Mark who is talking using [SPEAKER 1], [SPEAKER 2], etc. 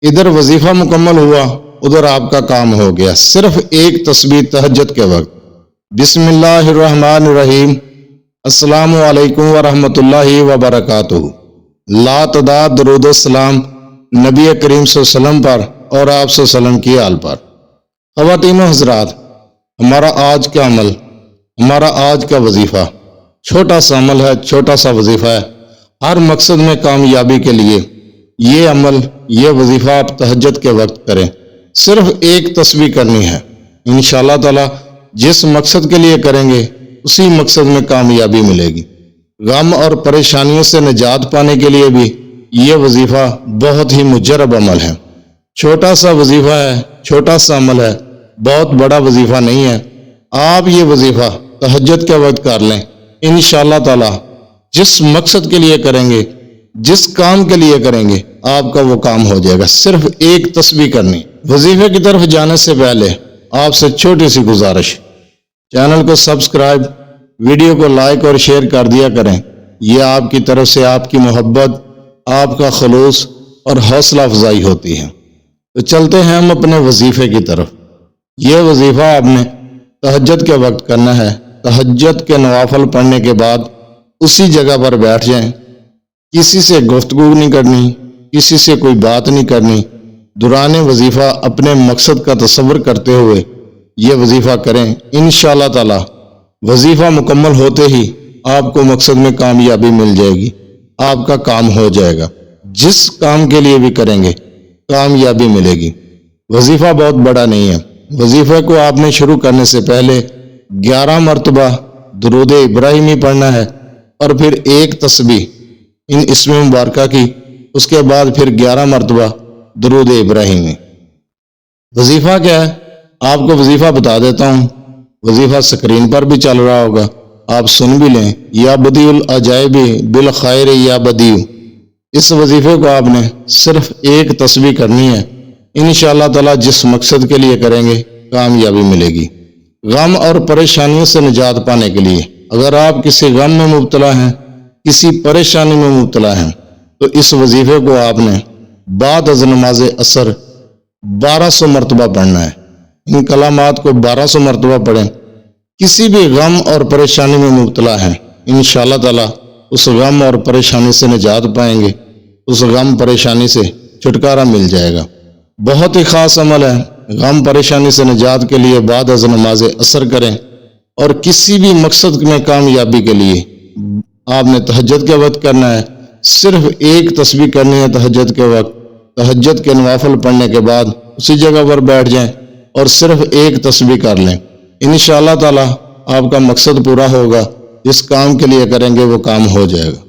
[SPEAKER 1] ادھر وظیفہ مکمل ہوا، ادھر آپ کا کام ہو گیا۔ صرف ایک تسبیح تہجد کے وقت، بسم اللہ الرحمن الرحیم، السلام علیکم ورحمۃ اللہ وبرکاتہ، لا تعداد درود و سلام نبی کریم صلی اللہ علیہ وسلم پر اور آپ صلی اللہ علیہ وسلم کی آل پر۔ خواتین و حضرات، ہمارا آج کا عمل، ہمارا آج کا وظیفہ چھوٹا سا عمل ہے، چھوٹا سا وظیفہ ہے۔ ہر مقصد میں کامیابی کے لیے یہ عمل، یہ وظیفہ آپ تہجد کے وقت کریں۔ صرف ایک تسبیح کرنی ہے، انشاءاللہ تعالی جس مقصد کے لیے کریں گے اسی مقصد میں کامیابی ملے گی۔ غم اور پریشانیوں سے نجات پانے کے لیے بھی یہ وظیفہ بہت ہی مجرب عمل ہے۔ چھوٹا سا وظیفہ ہے، چھوٹا سا عمل ہے، بہت بڑا وظیفہ نہیں ہے۔ آپ یہ وظیفہ تہجد کے وقت کر لیں، انشاءاللہ تعالی جس مقصد کے لیے کریں گے، جس کام کے لیے کریں گے، آپ کا وہ کام ہو جائے گا۔ صرف ایک تسبیح کرنی۔ وظیفے کی طرف جانے سے پہلے آپ سے چھوٹی سی گزارش، چینل کو سبسکرائب، ویڈیو کو لائک اور شیئر کر دیا کریں۔ یہ آپ کی طرف سے آپ کی محبت، آپ کا خلوص اور حوصلہ افزائی ہوتی ہے۔ تو چلتے ہیں ہم اپنے وظیفے کی طرف۔ یہ وظیفہ آپ نے تہجد کے وقت کرنا ہے۔ تہجد کے نوافل پڑھنے کے بعد اسی جگہ پر بیٹھ جائیں، کسی سے گفتگو نہیں کرنی، کسی سے کوئی بات نہیں کرنی۔ دوران وظیفہ اپنے مقصد کا تصور کرتے ہوئے یہ وظیفہ کریں، انشاءاللہ تعالی وظیفہ مکمل ہوتے ہی آپ کو مقصد میں کامیابی مل جائے گی، آپ کا کام ہو جائے گا۔ جس کام کے لیے بھی کریں گے کامیابی ملے گی۔ وظیفہ بہت بڑا نہیں ہے۔ وظیفے کو آپ نے شروع کرنے سے پہلے 11 مرتبہ درود ابراہیمی پڑھنا ہے اور پھر ایک تسبیح ان اسم مبارکہ کی، اس کے بعد پھر 11 مرتبہ درود ابراہیمی۔ وظیفہ کیا ہے؟ آپ کو وظیفہ بتا دیتا ہوں۔ وظیفہ سکرین پر بھی چل رہا ہوگا، آپ سن بھی لیں۔ یا بدیع العجائب بالخیر یا بدیع، اس وظیفے کو آپ نے صرف ایک تسبیح کرنی ہے، انشاءاللہ تعالی جس مقصد کے لیے کریں گے کامیابی ملے گی۔ غم اور پریشانیوں سے نجات پانے کے لیے، اگر آپ کسی غم میں مبتلا ہیں، کسی پریشانی میں مبتلا ہیں، تو اس وظیفے کو آپ نے بعد از نماز عصر 1200 مرتبہ پڑھنا ہے۔ ان کلمات کو 1200 مرتبہ پڑھیں۔ کسی بھی غم اور پریشانی میں مبتلا ہیں، انشاءاللہ تعالی اس غم اور پریشانی سے نجات پائیں گے، اس غم پریشانی سے چھٹکارا مل جائے گا۔ بہت ہی خاص عمل ہے۔ غم پریشانی سے نجات کے لیے بعد از نماز عصر کریں، اور کسی بھی مقصد میں کامیابی کے لیے آپ نے تہجد کے وقت کرنا ہے۔ صرف ایک تسبیح کرنی ہے تہجد کے وقت۔ تہجد کے نوافل پڑھنے کے بعد اسی جگہ پر بیٹھ جائیں اور صرف ایک تسبیح کر لیں، انشاءاللہ تعالی آپ کا مقصد پورا ہوگا۔ جس کام کے لیے کریں گے وہ کام ہو جائے گا۔